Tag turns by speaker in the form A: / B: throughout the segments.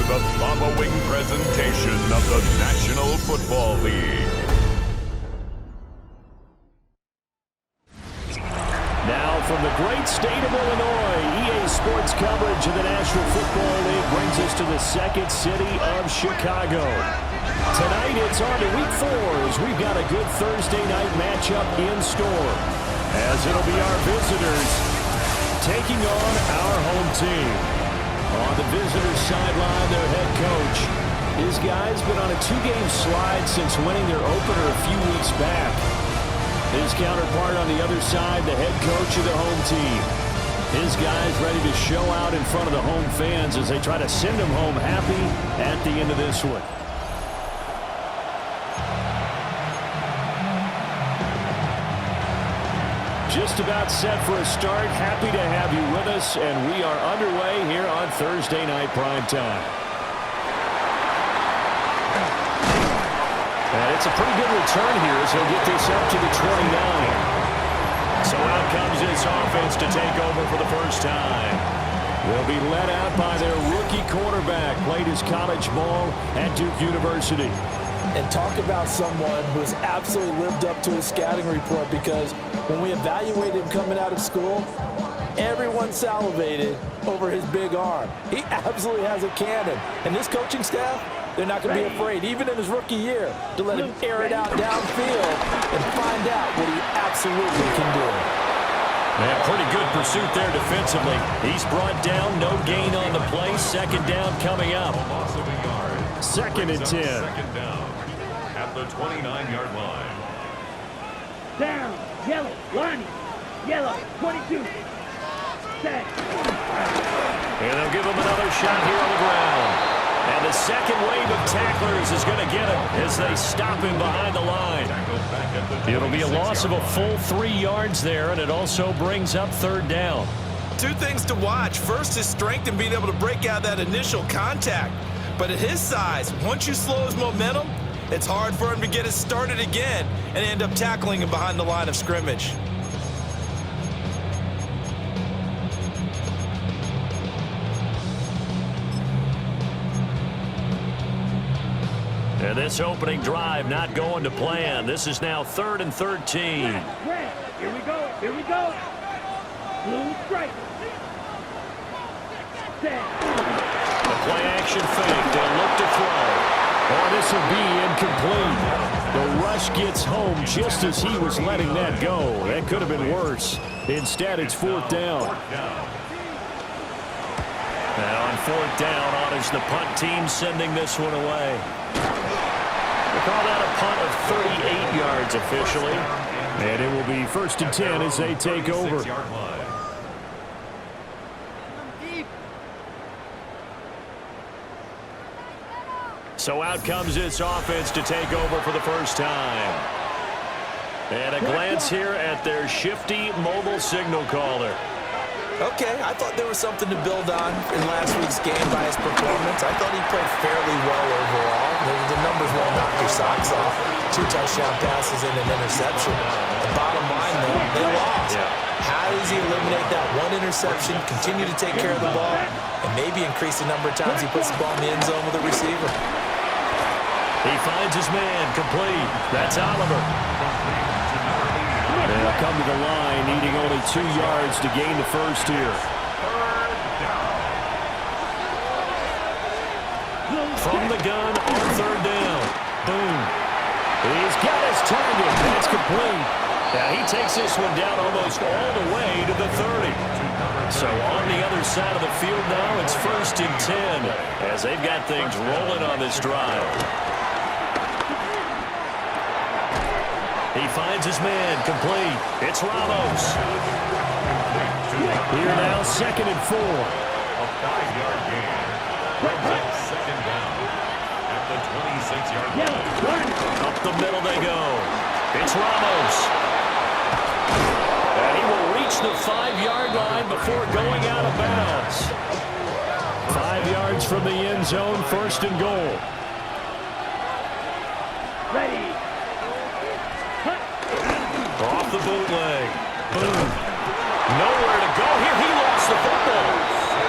A: the following presentation of the National Football League.
B: Now from the great state of Illinois, EA Sports coverage of the National Football League brings us to the second city of Chicago. Tonight it's on to Week 4 as we've got a good Thursday night matchup in store. As it'll be our visitors taking on our home team. On the visitors' sideline, their head coach. His guy's been on a 2-game slide since winning their opener a few weeks back. His counterpart on the other side, the head coach of the home team. His guys ready to show out in front of the home fans as they try to send them home happy at the end of this one. Just about set for a start. Happy to have you with us, and we are underway here on Thursday Night Primetime. And it's a pretty good return here as he'll get this up to the 29. So out comes this offense to take over for the first time. They'll be led out by their rookie quarterback. Played his college ball at Duke University.
C: And talk about someone who has absolutely lived up to his scouting report, because when we evaluated him coming out of school, everyone salivated over his big arm. He absolutely has a cannon. And this coaching staff, they're not going to be afraid, even in his rookie year, to let him air it out downfield and find out what he absolutely can do.
B: Yeah, pretty good pursuit there defensively. He's brought down, no gain on the play. Second down coming up. Second and 10.
A: Second down at the 29-yard line.
D: Down, yellow, line, yellow, 22. Set.
B: And they'll give him another shot here on the ground. And the second wave of tacklers is going to get him as they stop him behind the line. It'll be a loss of a full 3 yards there, and it also brings up third down.
E: Two things to watch. First, his strength in being able to break out that initial contact. But at his size, once you slow his momentum, it's hard for him to get it started again and end up tackling him behind the line of scrimmage.
B: And this opening drive not going to plan. This is now 3rd and 13.
D: Red. Here we go. Here we go. Blue stripe. Set.
B: The play action fake. They'll look to throw. Oh, this will be incomplete. The rush gets home just as he was letting that go. That could have been worse. Instead, it's 4th down. Now on 4th down, on is the punt team sending this one away. They call that a punt of 38 yards officially. And it will be 1st and 10 as they take over. So out comes this offense to take over for the first time. And a glance here at their shifty mobile signal caller.
C: Okay, I thought there was something to build on in last week's game by his performance. I thought he played fairly well overall. The numbers won't knock your socks off. 2 touchdown passes and an interception. The bottom line, though, they lost. How does he eliminate that one interception, continue to take care of the ball, and maybe increase the number of times he puts the ball in the end zone with a receiver?
B: He finds his man, complete. That's Oliver. They'll come to the line, needing only 2 yards to gain the first here. From the gun on 3rd down. Boom. He's got his target. That's complete. Now he takes this one down almost all the way to the 30. So on the other side of the field now, it's 1st and 10 as they've got things rolling on this drive. He finds his man, complete. It's Ramos. Here now, 2nd and 4.
A: A 5-yard gain. Second down at the 26-yard line.
B: Up the middle they go. It's Ramos. And he will reach the 5-yard line before going out of bounds. 5 yards from the end zone, 1st and goal.
D: Ready.
B: Off the bootleg. Boom. Nowhere to go here. He lost the football.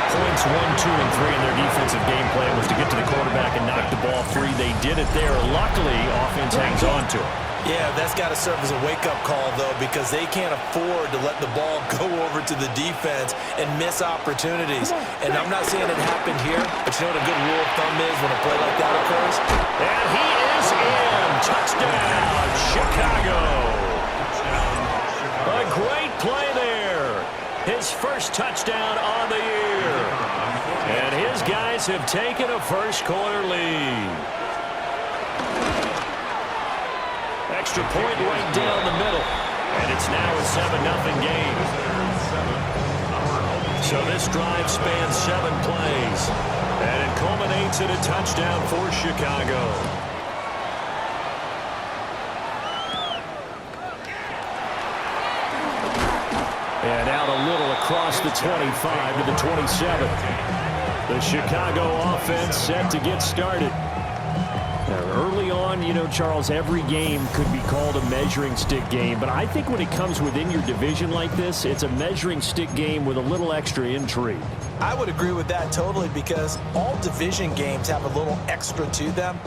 B: Point Offense 1, 2, and 3 in their defensive game plan was to get to the quarterback and knock the ball free. They did it there. Luckily, offense hangs on to it.
E: Yeah, that's got to serve as a wake-up call, though, because they can't afford to let the ball go over to the defense and miss opportunities. And I'm not saying it happened here, but you know what a good rule of thumb is when a play like that occurs?
B: And he is in. Touchdown, Chicago. A great play there. His first touchdown on the year. And his guys have taken a first-quarter lead. Extra point right down the middle. And it's now a 7-0 game. So this drive spans 7 plays. And it culminates in a touchdown for Chicago. And out a little across the 25 to the 27. The Chicago offense set to get started. Now, early on, you know, Charles, every game could be called a measuring stick game. But I think when it comes within your division like this, it's a measuring stick game with a little extra intrigue.
C: I would agree with that totally because all division games have a little extra to them.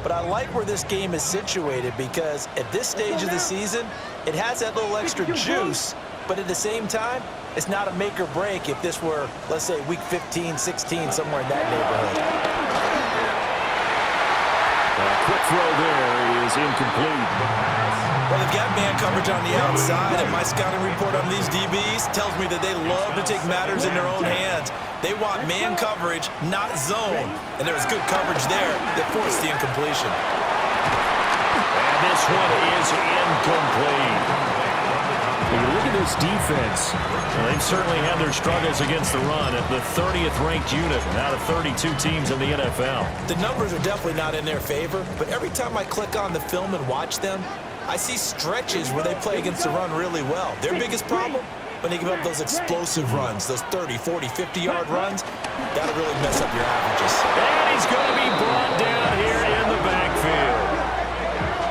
C: But I like where this game is situated because at this stage of the season, it has that little extra juice. But at the same time, it's not a make or break if this were, let's say, week 15, 16, somewhere in that neighborhood.
B: Quick throw there is incomplete.
E: Well, they've got man coverage on the outside, and my scouting report on these DBs tells me that they love to take matters in their own hands. They want man coverage, not zone. And there was good coverage there that forced the incompletion.
B: And this one is incomplete. When you look at this defense, they've certainly had their struggles against the run at the 30th ranked unit out of 32 teams in the NFL.
C: The numbers are definitely not in their favor, but every time I click on the film and watch them, I see stretches where they play against the run really well. Their biggest problem, when they give up those explosive runs, those 30, 40, 50-yard runs, that'll really mess up your averages.
B: And he's going to be brought down here in the backfield.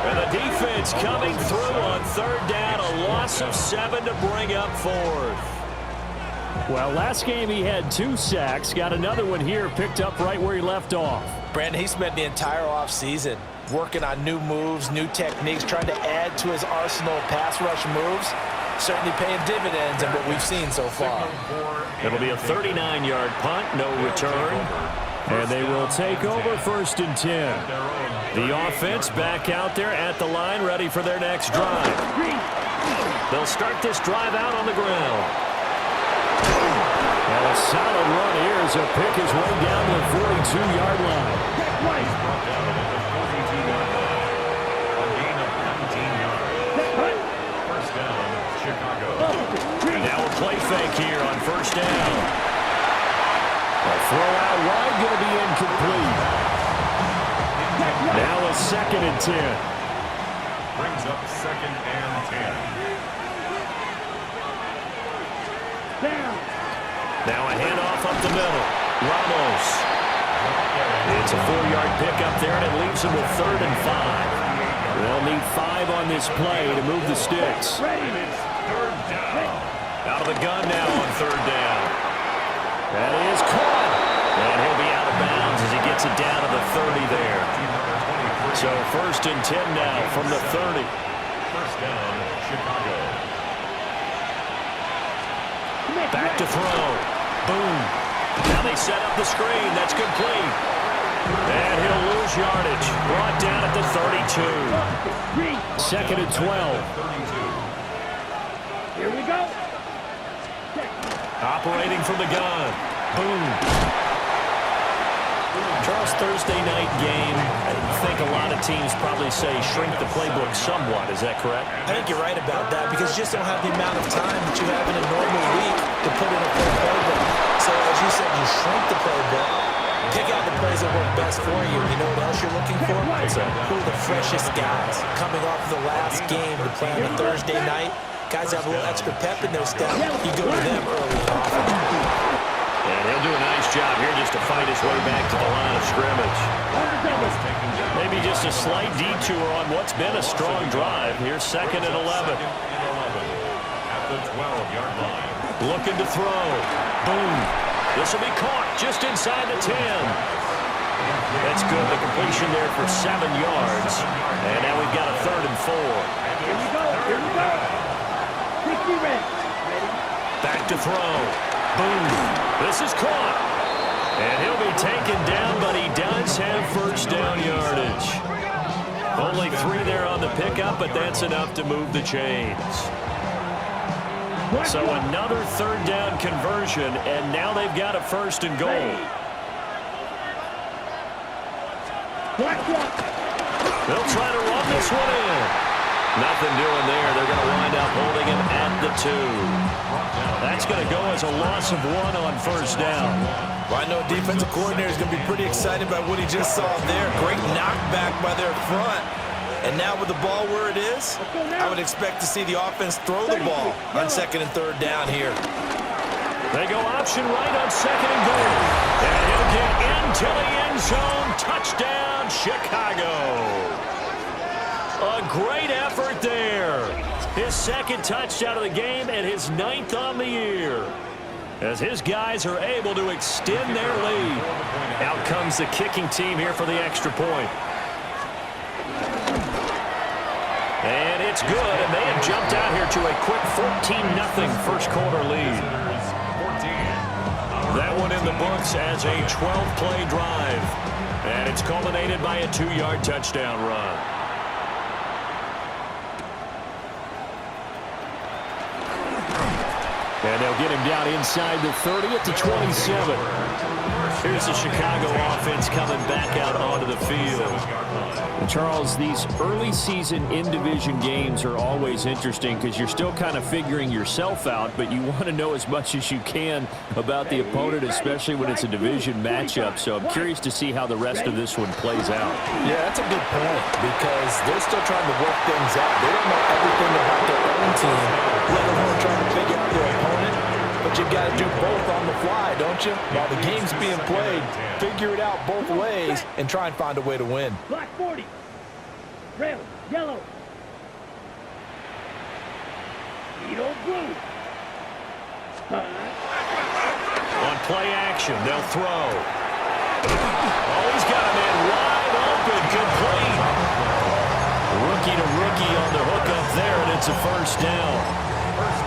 B: And the defense coming through on third down, a loss of 7 to bring up fourth. Well, last game he had 2 sacks, got another one here, picked up right where he left off.
C: Brandon, he spent the entire offseason working on new moves, new techniques, trying to add to his arsenal of pass rush moves. Certainly paying dividends in what we've seen so far.
B: It'll be a 39-yard punt, no return. And they will take over 1st and 10. The offense back out there at the line, ready for their next drive. They'll start this drive out on the ground. And a solid run here as he'll pick his way down to the 42-yard line.
A: First down, Chicago.
B: Now a play fake here on 1st down. A throw out wide, going to be incomplete. Now a 2nd and 10.
A: Brings up 2nd and 10.
B: Now a handoff up the middle. Ramos. It's a 4-yard pickup there, and it leaves them with 3rd and 5. They'll need 5 on this play to move the sticks. Out of the gun now on 3rd down. That is caught. And he'll be out of bounds as he gets it down to the 30 there. So 1st and 10 now from the 30.
A: First down, Chicago.
B: Back to throw. Boom. Now they set up the screen. That's complete. And he'll lose yardage. Brought down at the 32. 2nd and 12.
D: Here we go.
B: Operating from the gun. Boom. Charles, Thursday night game. I think a lot of teams probably say shrink the playbook somewhat. Is that correct?
C: I think you're right about that because you just don't have the amount of time that you have in a normal week to put in a full playbook. So as you said, you shrink the playbook, pick out the plays that work best for you. You know what else you're looking for? Who are the freshest guys coming off the last game to play on a Thursday night? Guys have a little extra pep in their step. You go to them early and often.
B: And he'll do a nice job here just to fight his way back to the line of scrimmage. Maybe just a slight detour on what's been a strong drive. Here's 2nd and 11.
A: At the 12-yard line.
B: Looking to throw. Boom. This will be caught just inside the 10. That's good. The completion there for 7 yards. And now we've got a 3rd and 4.
D: Here we go. Here we go. 60 ready.
B: Back to throw. Boom. This is caught. And he'll be taken down, but he does have first down yardage. Only 3 there on the pickup, but that's enough to move the chains. So another 3rd down conversion, and now they've got a 1st and goal. They'll try to run this one in. Nothing doing there. They're going to wind up holding him at the 2. That's going to go as a loss of 1 on 1st down.
C: Well, I know defensive coordinator is going to be pretty excited about what he just saw there. Great knockback by their front. And now with the ball where it is, I would expect to see the offense throw the ball on 2nd and 3rd down here.
B: They go option right on 2nd and goal. And he'll get into the end zone. Touchdown, Chicago. A great effort there. His 2nd touchdown of the game and his 9th on the year, as his guys are able to extend their lead. Out comes the kicking team here for the extra point. And it's good, and they have jumped out here to a quick 14-0 first quarter lead. That one in the books as a 12-play drive. And it's culminated by a 2-yard touchdown run. And they'll get him down inside the 30 at the 27. Here's the Chicago offense coming back out onto the field. Charles, these early season in-division games are always interesting because you're still kind of figuring yourself out, but you want to know as much as you can about the opponent, especially when it's a division matchup. So I'm curious to see how the rest of this one plays out.
C: Yeah, that's a good point because they're still trying to work things out. They don't know everything about their own team, let alone trying to figure out their opponent. But you got to do both on the fly, don't you? While the game's being played, figure it out both ways and try and find a way to win.
D: Black 40. Red, yellow. Yellow, blue.
B: On play action, they'll throw. Oh, he's got a man wide open, complete. Rookie to rookie on the hook up there, and it's a 1st down.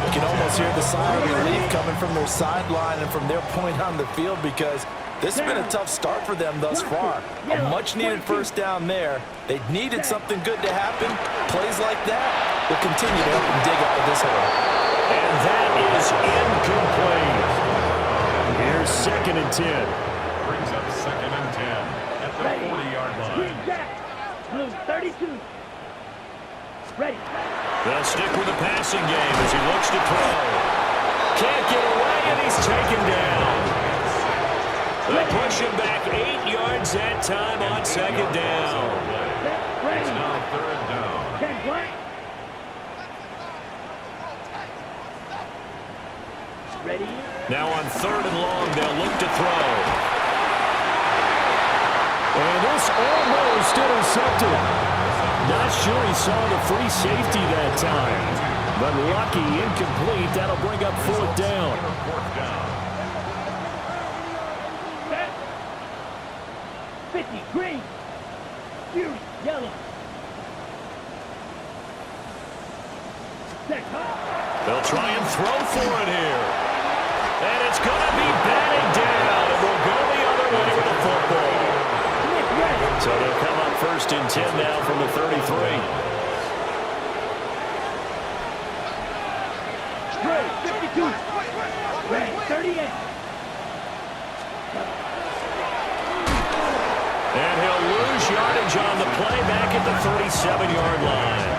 C: You can almost hear the sigh of relief coming from their sideline and from their point on the field because this has been a tough start for them thus far. A much-needed 1st down there. They needed something good to happen. Plays like that will continue to help them dig out of this hole.
B: And that is incomplete. Here's 2nd and 10.
A: Brings up 2nd and 10 at the 40-yard line.
D: Blue 32. Ready.
B: They'll stick with the passing game as he looks to throw. Can't get away, and he's taken down. They push him back 8 yards that time on 2nd down.
A: It's now 3rd down.
D: Ready.
B: Now on 3rd and long, they'll look to throw. And this almost intercepted. Not sure he saw the free safety that time. But lucky, incomplete. That'll bring up 4th down.
D: 50, green. Fury, yellow.
B: They'll try and throw for it here. And it's going to be batted down. It will go the other way with the football. So they'll come up 1st and 10 now from the 33.
D: Red, 52. Red, 38.
B: And he'll lose yardage on the play back at the 37-yard line.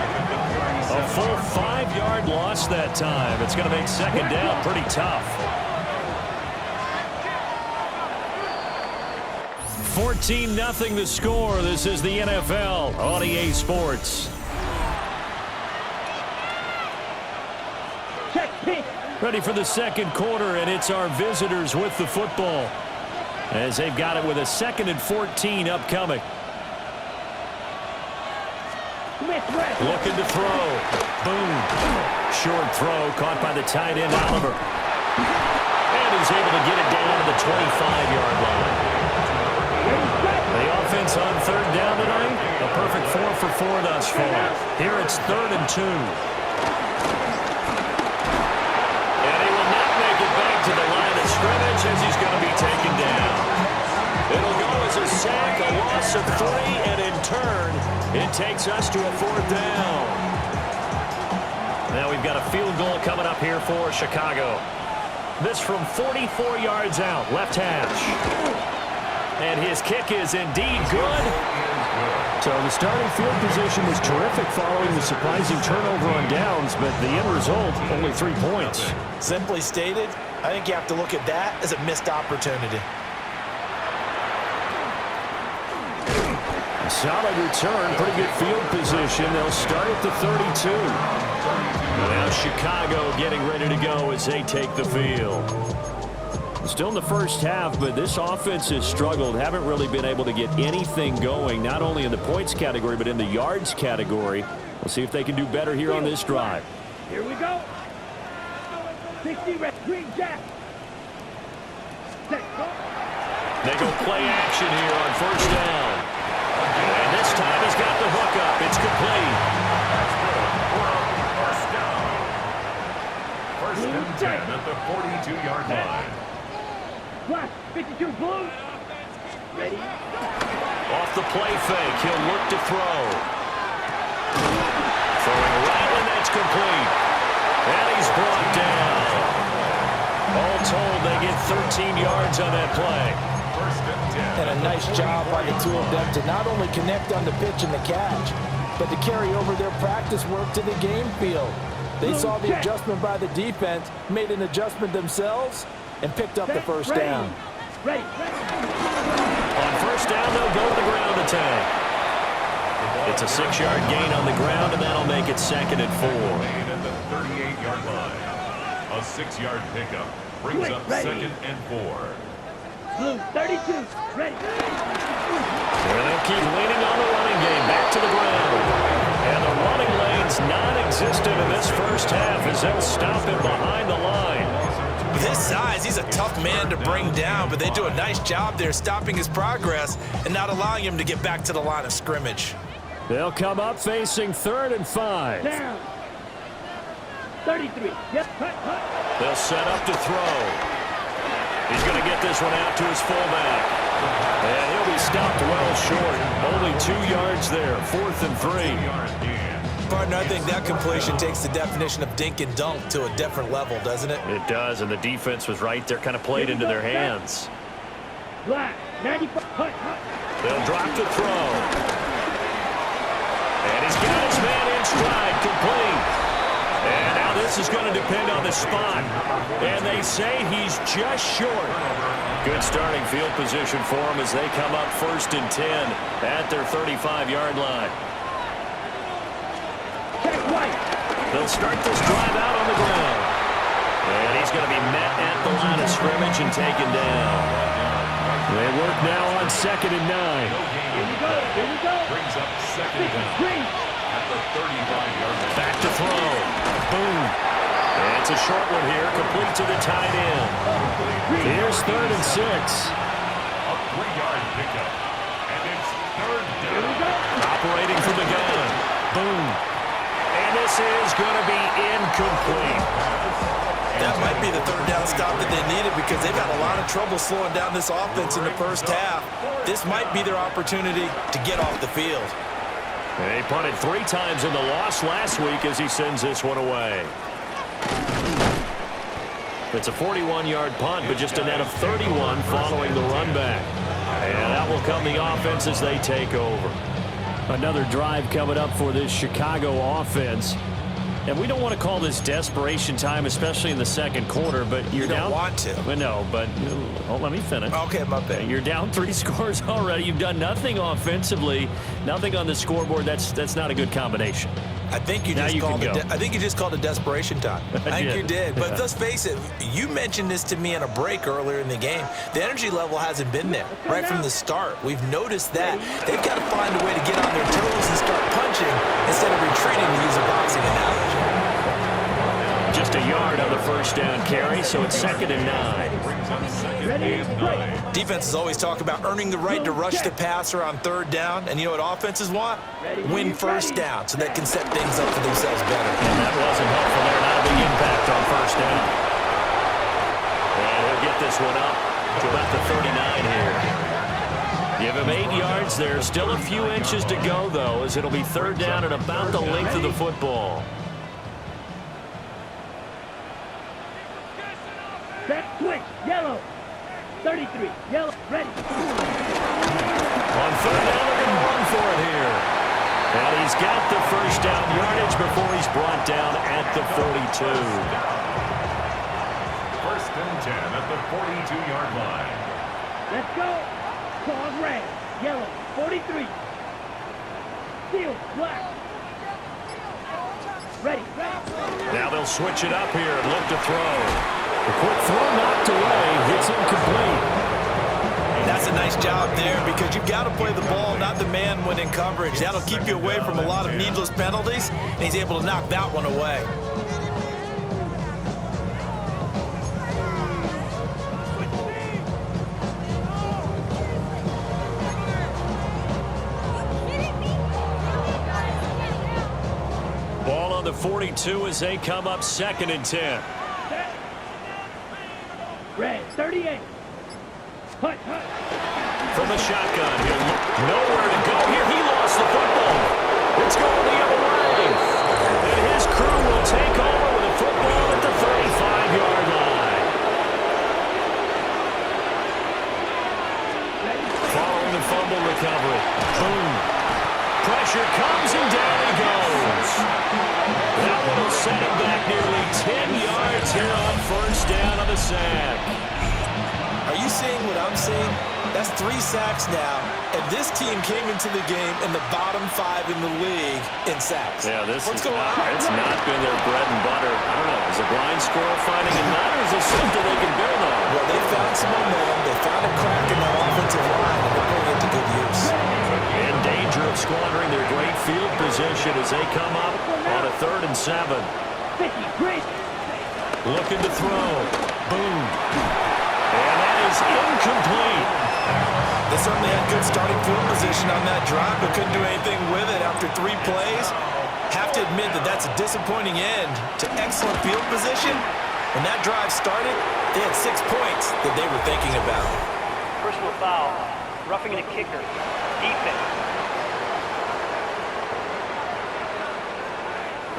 B: A full 5-yard loss that time. It's going to make 2nd down pretty tough. 14-0 the score. This is the NFL on EA Sports. Ready for the 2nd quarter, and it's our visitors with the football as they've got it with a 2nd and 14 upcoming. Looking to throw. Boom. Short throw caught by the tight end, Oliver. And he's able to get it down to the 25-yard line. The offense on third down tonight, a perfect 4 for 4 thus far. Here it's 3rd and 2. And he will not make it back to the line of scrimmage as he's going to be taken down. It'll go as a sack, a loss of 3, and in turn, it takes us to a 4th down. Now we've got a field goal coming up here for Chicago. This from 44 yards out, left hash. And his kick is indeed good.
D: So the starting field position was terrific following the surprising turnover on downs, but the end result, only 3 points.
C: Simply stated, I think you have to look at that as a missed opportunity.
B: A solid return, pretty good field position. They'll start at the 32. Now Chicago getting ready to go as they take the field. Still in the first half, but this offense has struggled. Haven't really been able to get anything going, not only in the points category, but in the yards category. We'll see if they can do better here on this drive.
D: Here we go. 60 red, green jack.
B: They go play action here on first down. And this time he's got the hook up. It's complete.
A: First and 10 at the 42-yard line.
D: Black, 52 blue. Ready?
B: Off the play fake, he'll look to throw. Throwing right, and that's complete. And he's brought down. All told, they get 13 yards on that play.
A: First and 10.
C: And a nice job by the two of them to not only connect on the pitch and the catch, but to carry over their practice work to the game field. They saw the adjustment by the defense, made an adjustment themselves, and picked up the first down.
D: Ready.
B: On first down, they'll go to the ground attack. It's a 6-yard gain on the ground, and that'll make it 2nd and 4.
A: At the 38-yard line. A 6-yard pickup brings up 2nd and 4.
D: Blue, 32. Ready.
B: And they'll keep leaning on the running game. Back to the ground. And the running lane's non-existent in this first half as they'll stop him behind the line.
E: With his size, he's a tough man to bring down, but they do a nice job there stopping his progress and not allowing him to get back to the line of scrimmage.
B: They'll come up facing 3rd and 5.
D: Down. 33. Yep. Hut.
B: They'll set up to throw. He's going to get this one out to his fullback. And he'll be stopped well short. Only 2 yards there. 4th and 3.
E: Partner, I think that completion takes the definition of dink and dunk to a different level, doesn't it?
B: It does, and the defense was right there, kind of played into their hands.
D: Black, 95. Hut.
B: They'll drop to throw. And he's got his man in stride, complete. And now this is going to depend on the spot. And they say he's just short. Good starting field position for him as they come up 1st and 10 at their 35-yard line. They'll start this drive out on the ground. And he's going to be met at the line of scrimmage and taken down. They work now on 2nd and 9.
D: Here we go.
A: Brings up 2nd down at the 35-yard line.
B: Back to throw. Boom. And it's a short one here, complete to the tight end. Here's 3rd and 6.
A: A 3-yard pickup. And it's 3rd down.
B: Operating from the gun. Boom. And this is going to be incomplete.
E: That might be the 3rd down stop that they needed because they've had a lot of trouble slowing down this offense in the first half. This might be their opportunity to get off the field.
B: And he punted 3 times in the loss last week as he sends this one away. It's a 41-yard punt, but just a net of 31 following the run back. And that will come the offense as they take over. Another drive coming up for this Chicago offense. And we don't want to call this desperation time, especially in the second quarter, but you're down.
E: You don't want to.
B: Well, no, but let me finish.
E: Okay, my bad.
B: You're down 3 scores already. You've done nothing offensively, nothing on the scoreboard. That's not a good combination.
E: I think you just called it desperation time. I think you did. But let's face it, you mentioned this to me in a break earlier in the game. The energy level hasn't been there right from the start. We've noticed that. They've got to find a way to get on their toes and start punching instead of retreating, to use a boxing analogy.
B: just a yard on the first down carry, so it's 2nd and 9.
E: Defenses always talk about earning the right to rush the passer on 3rd down, and you know what offenses want? Win 1st down so they can set things up for themselves better.
B: And that wasn't helpful there. Not a big impact on 1st down. And he'll get this one up to about the 39 here. Give him 8 yards. There's still a few inches to go, though, as it'll be 3rd down and about the length of the football.
F: Set, switch, yellow. 33, yellow, ready.
B: On 3rd down, they're going to run for it here. And he's got the first down yardage before he's brought down at the 42.
A: 1st and 10 at the 42-yard line.
F: Let's go. Pause red, yellow, 43. Seal, black. Ready, ready.
B: Now they'll switch it up here and look to throw. The quick throw knocked away. It's incomplete.
E: That's a nice job there because you've got to play the ball, not the man when in coverage. That'll keep you away from a lot of needless penalties, and he's able to knock that one away.
B: Ball on the 42 as they come up 2nd and 10.
F: Red, 38. Hut, hut.
B: From the shotgun, he'll look nowhere to go here. He lost the football. It's going the other way. And his crew will take over with the football at the 35-yard line. Following the fumble recovery. Boom. Pressure comes and down he goes. That one will set him back nearly 10 yards here on 1st down on the sack.
E: Are you seeing what I'm seeing? That's 3 sacks now, and this team came into the game in the bottom 5 in the league in sacks.
B: Yeah,
E: What's going on?
B: It's not been their bread and butter. I don't know. Is a blind squirrel finding a nut, or is this something they can build on?
E: Well, they found some momentum. They found a crack in that offensive line, and they're putting it to good use.
B: In danger of squandering their great field position as they come up on a 3rd and 7.
F: 50, great.
B: Looking to throw. Boom. And that is incomplete.
E: They certainly had good starting field position on that drive, but couldn't do anything with it after 3 plays. Have to admit that that's a disappointing end to excellent field position. When that drive started, they had 6 points that they were thinking about.
G: Personal foul, roughing the kicker, defense.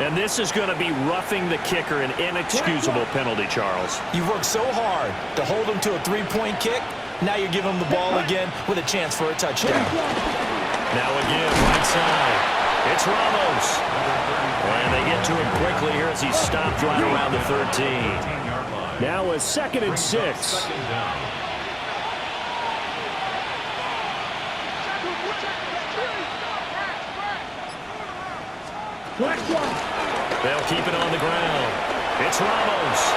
B: And this is going to be roughing the kicker, an inexcusable penalty, Charles.
E: You've worked so hard to hold them to a 3-point kick. Now you're giving them the ball again with a chance for a touchdown.
B: Now again, right side. It's Ramos. And they get to him quickly here as he's stopped right around the 13. Now a 2nd and 6. They'll keep it on the ground. It's Ramos.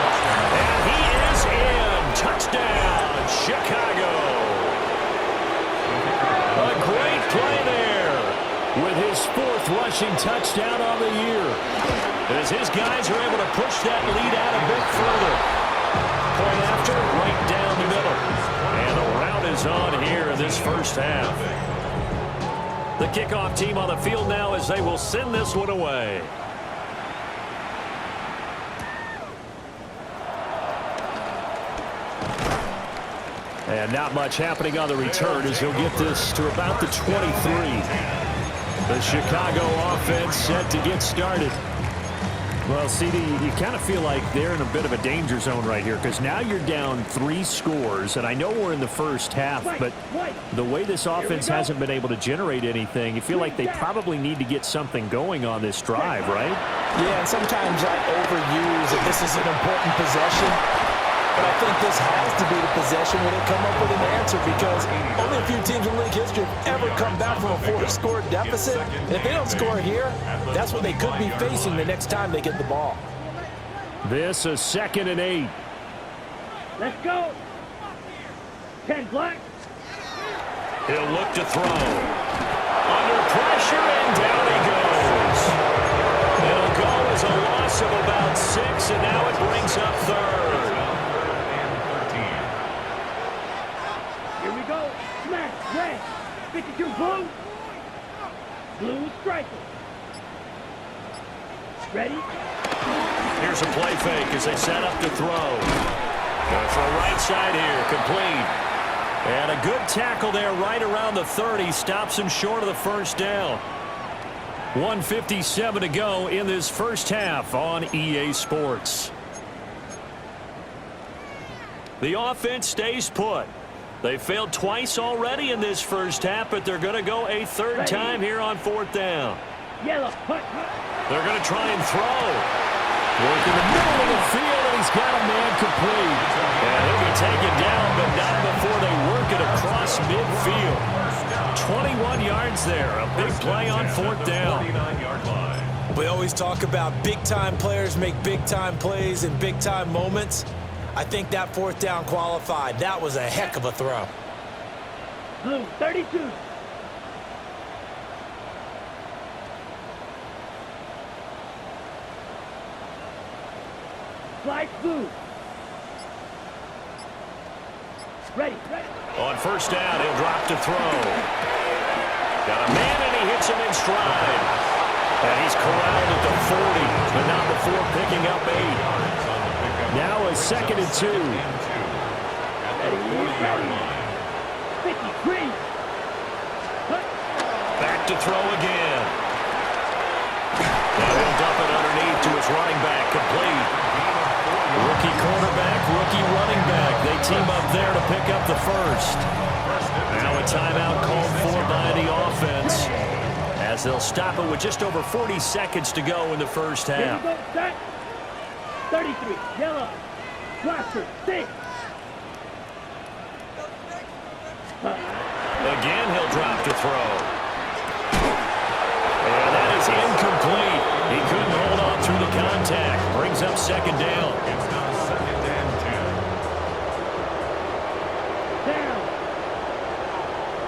B: And he is in. Touchdown, Chicago. A great play there with his 4th rushing touchdown on the year. As his guys are able to push that lead out a bit further. Point after, right down the middle. And the route is on here in this 1st half. The kickoff team on the field now as they will send this one away. And not much happening on the return as he'll get this to about the 23. The Chicago offense set to get started. Well, CD, you kind of feel like they're in a bit of a danger zone right here because now you're down 3 scores, and I know we're in the 1st half, but the way this offense hasn't been able to generate anything, you feel like they probably need to get something going on this drive, right?
C: Yeah, and sometimes I overuse that this is an important possession. But I think this has to be the possession where they come up with an answer because only a few teams in league history have ever come back from a 4-score deficit. And if they don't score here, that's what they could be facing the next time they get the ball.
B: This is 2nd and 8.
F: Let's go. 10 black.
B: He'll look to throw. Under pressure, and down he goes. It'll go as a loss loss of about 6, and now it brings up third.
F: Here we go. Smash. Red. 52 blue. Blue striker. Ready?
B: Here's a play fake as they set up to throw. Going for a right side here, complete. And a good tackle there right around the 30. Stops him short of the first down. 1:57 to go in this first half on EA Sports. The offense stays put. They failed twice already in this first half, but they're going to go a third time here on 4th down.
F: Yellow.
B: They're going to try and throw. Work in the middle of the field, and he's got a man complete. And he'll be taken down, but not before they work it across midfield. 21 yards there. A big play on 4th down.
C: We always talk about big-time players make big-time plays in big-time moments. I think that 4th down qualified. That was a heck of a throw.
F: Blue 32. Fly blue. Ready.
B: On 1st down, he'll drop to throw. Got a man, and he hits him in stride. And he's corralled at the 40, but not before picking up 8. Now a 2nd and 2.
F: Ready. 53.
B: Back to throw again. Now he'll dump it underneath to his running back, complete. Rookie quarterback, rookie running back. They team up there to pick up the first. Now a timeout called for by the offense, as they'll stop it with just over 40 seconds to go in the first half.
F: Here we go. Set. 33. Yellow. Blaster. 6.
B: Again, he'll drop to throw. And that is incomplete. He couldn't hold on through the contact. Brings up 2nd down.
A: It's now 2nd and 10.
F: Down.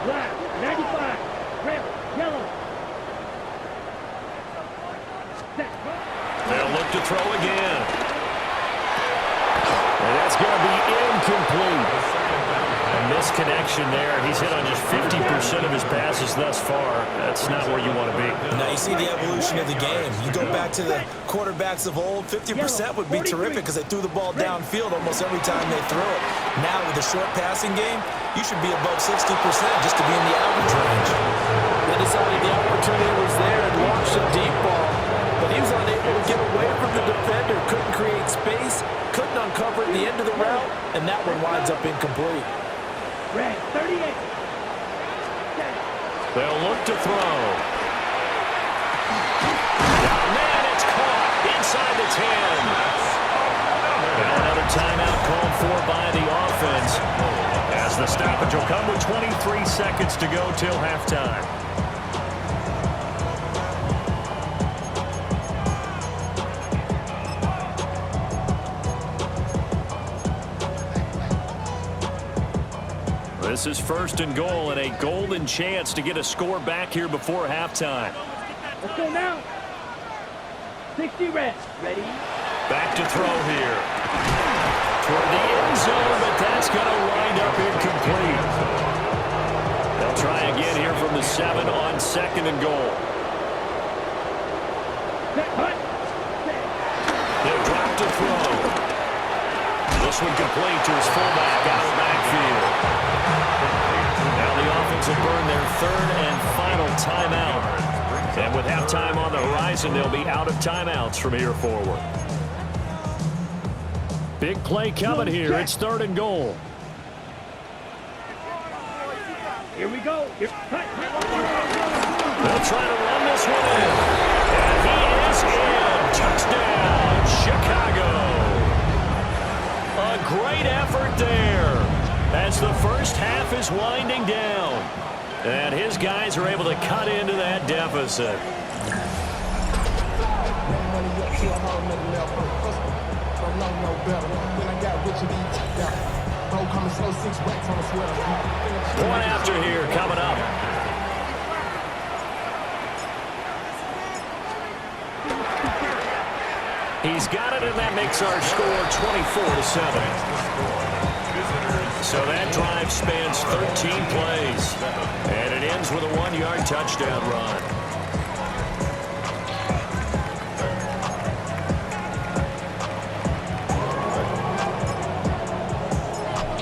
F: Black. 95. Red. Yellow. Set.
B: They'll look to throw again. And that's going to be incomplete. A misconnection there. He's hit on just 50% of his passes thus far. That's not where you want to be.
C: Now you see the evolution of the game. You go back to the quarterbacks of old, 50% would be terrific because they threw the ball downfield almost every time they threw it. Now with the short passing game, you should be above 60% just to be in the average range.
E: They decided the opportunity was there and launched a deep ball, but he was unable to get away from the defender, couldn't create space, couldn't uncover at the end of the route, and that one winds up incomplete.
F: Red. 38.
B: They'll look to throw. Man, it's caught inside the 10. And another timeout called for by the offense, as the stoppage will come with 23 seconds to go till halftime. This is 1st and goal, and a golden chance to get a score back here before halftime.
F: Let's go now. 60 red. Ready.
B: Back to throw here. Toward the end zone, but that's going to wind up incomplete. They'll try again here from the 7 on 2nd and goal. They'll drop to throw. This one complete to his fullback out of the backfield. Now the offense will burn their 3rd and final timeout. And with halftime on the horizon, they'll be out of timeouts from here forward. Big play coming here. It's 3rd and goal.
F: Here we go.
B: They'll try to run this one in. And he is in. Touchdown, Chicago. A great effort there as the first half is winding down. And his guys are able to cut into that deficit. Point after here coming up. He's got it, and that makes our score 24-7. So that drive spans 13 plays, and it ends with a 1-yard touchdown run.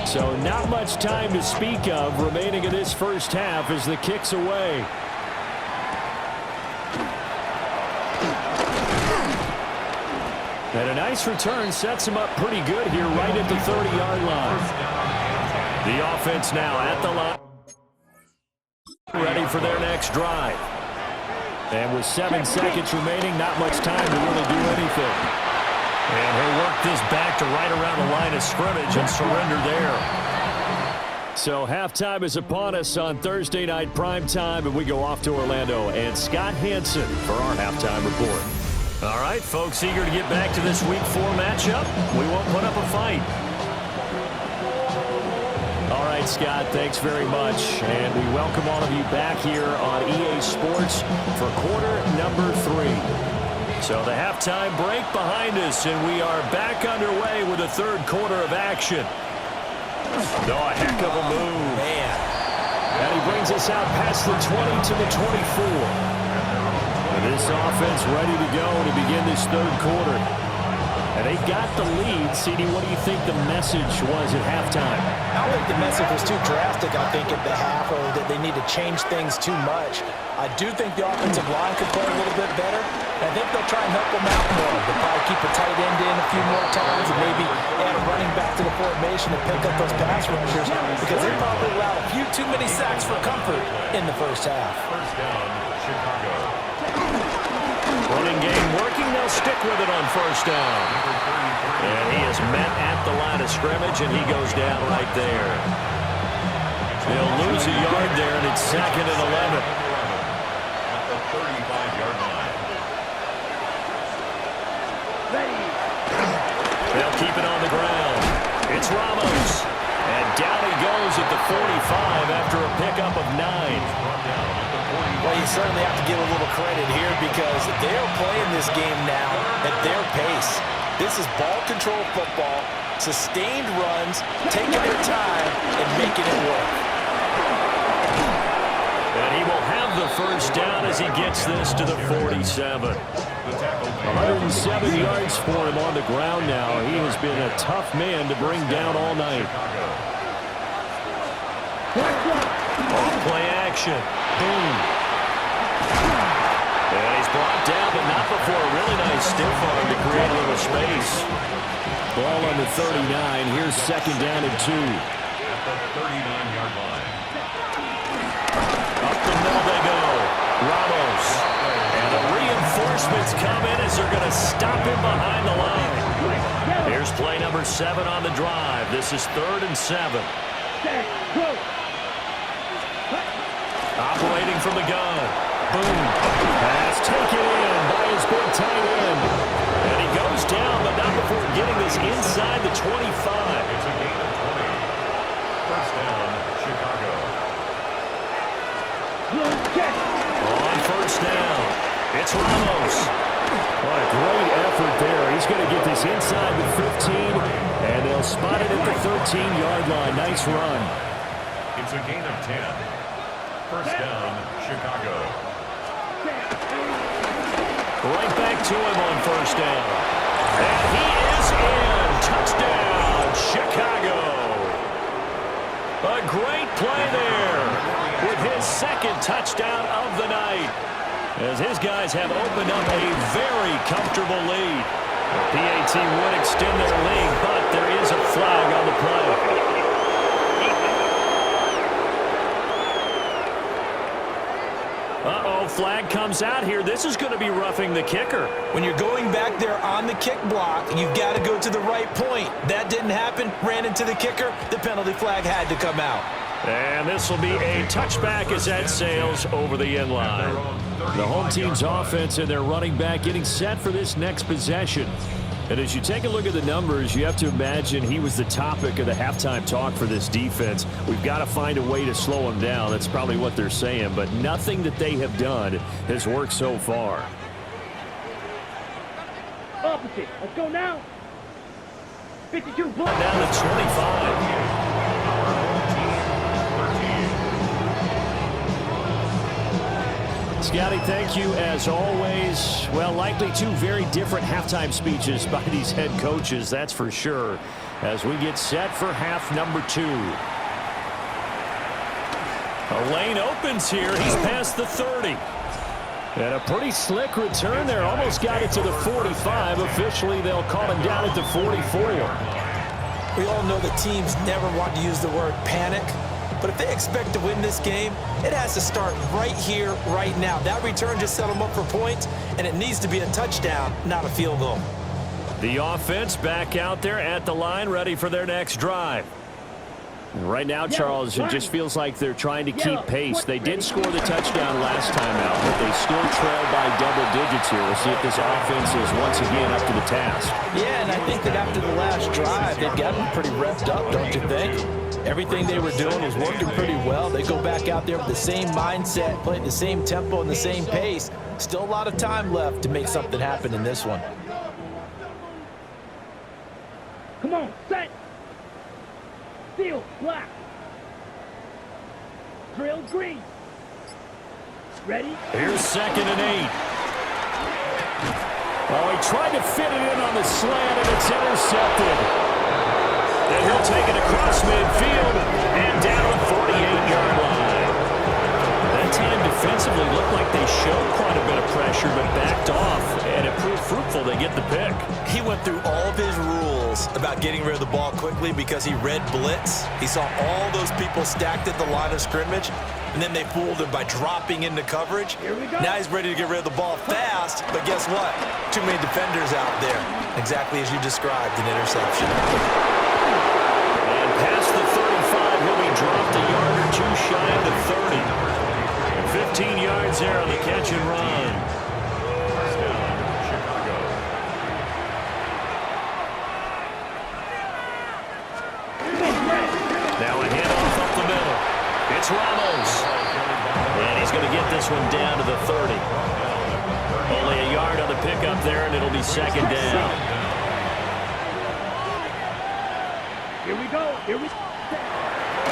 B: So not much time to speak of remaining in this first half as the kick's away. And a nice return sets him up pretty good here right at the 30-yard line. The offense now at the line, ready for their next drive. And with 7 seconds remaining, not much time to really do anything. And he'll work this back to right around the line of scrimmage and surrender there. So halftime is upon us on Thursday night primetime, and we go off to Orlando and Scott Hansen for our halftime report. All right, folks, eager to get back to this Week 4 matchup. We won't put up a fight. All right, Scott, thanks very much. And we welcome all of you back here on EA Sports for quarter number 3. So the halftime break behind us, and we are back underway with the third quarter of action. Oh, a heck of a move.
C: Man.
B: And he brings us out past the 20 to the 24. This offense ready to go to begin this third quarter. And they got the lead. CD, what do you think the message was at halftime?
C: I don't think the message was too drastic, I think, at the half, or that they need to change things too much. I do think the offensive line could play a little bit better. I think they'll try and help them out more. They'll probably keep a tight end in a few more times and maybe add a running back to the formation to pick up those pass rushers, because they probably allowed a few too many sacks for comfort in the first half.
A: First down, Chicago.
B: Running game working. They'll stick with it on first down. And he is met at the line of scrimmage, and he goes down right there. They'll lose a yard there, and it's 2nd and 11.
A: At the 35-yard line.
B: They'll keep it on the ground. It's Ramos. And down he goes at the 45 after a pickup of 9.
C: Well, you certainly have to give a little credit here because they're playing this game now at their pace. This is ball control football, sustained runs, taking their time, and making it work.
B: And he will have the first down as he gets this to the 47. 107 yards for him on the ground now. He has been a tough man to bring down all night. Off play action. Boom. And he's brought down, but not before a really nice stiff arm to create a little space. Ball on the 39. Here's 2nd down and 2.
A: At the 39-yard line.
B: Up the middle they go. Ramos. And the reinforcements come in as they're going to stop him behind the line. Here's play number 7 on the drive. This is 3rd and 7. Operating from the gun. Boom. Pass taken in by his big tight end. And he goes down, but not before getting this inside the 25.
A: It's a gain of 20. First down, Chicago.
B: On first down, it's Ramos. What a great effort there. He's going to get this inside the 15, and they'll spot it at the 13-yard line. Nice run.
A: It's a gain of 10. First down, Chicago.
B: Right back to him on first down. And he is in. Touchdown, Chicago. A great play there with his 2nd touchdown of the night, as his guys have opened up a very comfortable lead. The PAT would extend their lead, but there is a flag on the play. Uh-oh, flag comes out here. This is going to be roughing the kicker.
C: When you're going back there on the kick block, you've got to go to the right point. That didn't happen. Ran into the kicker. The penalty flag had to come out.
B: And this will be a touchback as that sails over the end line. The home team's offense and their running back getting set for this next possession. And as you take a look at the numbers, you have to imagine he was the topic of the halftime talk for this defense. We've got to find a way to slow him down. That's probably what they're saying. But nothing that they have done has worked so far.
F: opposite. Let's go now. 52 block.
B: Down to 25. Scotty, thank you as always. Well, likely two very different halftime speeches by these head coaches, that's for sure, as we get set for half number 2. A lane opens here. He's past the 30. And a pretty slick return there. Almost got it to the 45. Officially, they'll call him down at the 44.
C: We all know the teams never want to use the word panic. But if they expect to win this game, it has to start right here, right now. That return just set them up for points, and it needs to be a touchdown, not a field goal.
B: The offense back out there at the line, ready for their next drive. Right now, Charles, it just feels like they're trying to keep pace. They did score the touchdown last time out, but they still trail by double digits here. We'll see if this offense is once again up to the task.
C: Yeah, and I think that after the last drive, they've gotten pretty revved up, don't you think? Everything they were doing was working pretty well. They go back out there with the same mindset, playing the same tempo and the same pace. Still a lot of time left to make something happen in this one.
F: Come on, set. Steel, black. Drill, green. Ready?
B: Here's 2nd and 8. Oh, he tried to fit it in on the slant, and it's intercepted. And he'll take it across midfield and down the 48-yard line. That time defensively looked like they showed quite a bit of pressure, but backed off, and it proved fruitful. They get the pick.
C: He went through all of his rules about getting rid of the ball quickly because he read blitz. He saw all those people stacked at the line of scrimmage, and then they fooled him by dropping into coverage.
F: Here we go.
C: Now he's ready to get rid of the ball fast, but guess what? Too many defenders out there. Exactly as you described, an interception.
B: And past the 35, he'll be dropped a yard or two shy of the 30. 15 yards there on the catch and run. Now a handoff up the middle. It's Ramos. And he's going to get this one down to the 30. Only a yard on the pickup there, and it'll be 2nd down.
F: Here we go. Here we go.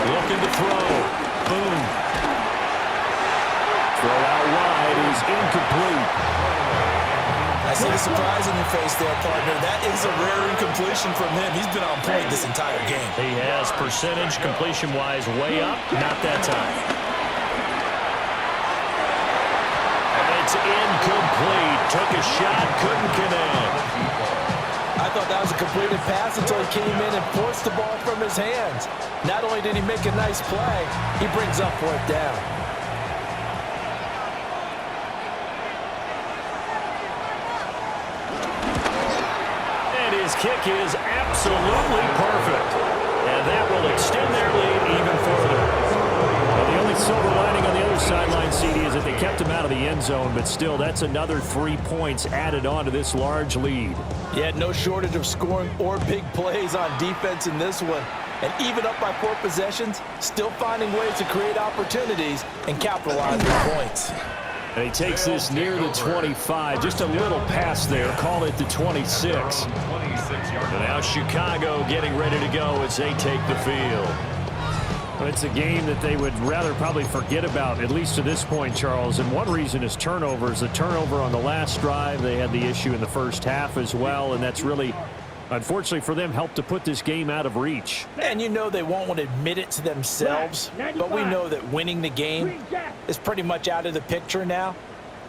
B: Looking to throw. Boom. Throw out wide is incomplete.
C: I see the surprise in your face there, partner. That is a rare incompletion from him. He's been on point this entire game.
B: He has percentage completion-wise way up. Not that time. And it's incomplete. Took a shot, couldn't connect.
C: I thought that was a completed pass until he came in and forced the ball from his hands. Not only did he make a nice play, he brings up 4th down.
B: His kick is absolutely perfect. And that will extend their lead even further. Well, the only silver lining on the other sideline, CD, is that they kept him out of the end zone, but still, that's another 3 points added on to this large lead.
C: Yeah, no shortage of scoring or big plays on defense in this one. And even up by 4 possessions, still finding ways to create opportunities and capitalize on points.
B: And he takes this near the 25. Just a little pass there. Call it the 26. And now Chicago getting ready to go as they take the field. Well, it's a game that they would rather probably forget about, at least to this point, Charles. And one reason is turnovers. The turnover on the last drive, they had the issue in the first half as well. And that's really, unfortunately for them, helped to put this game out of reach.
C: And you know they won't want to admit it to themselves, but we know that winning the game is pretty much out of the picture now.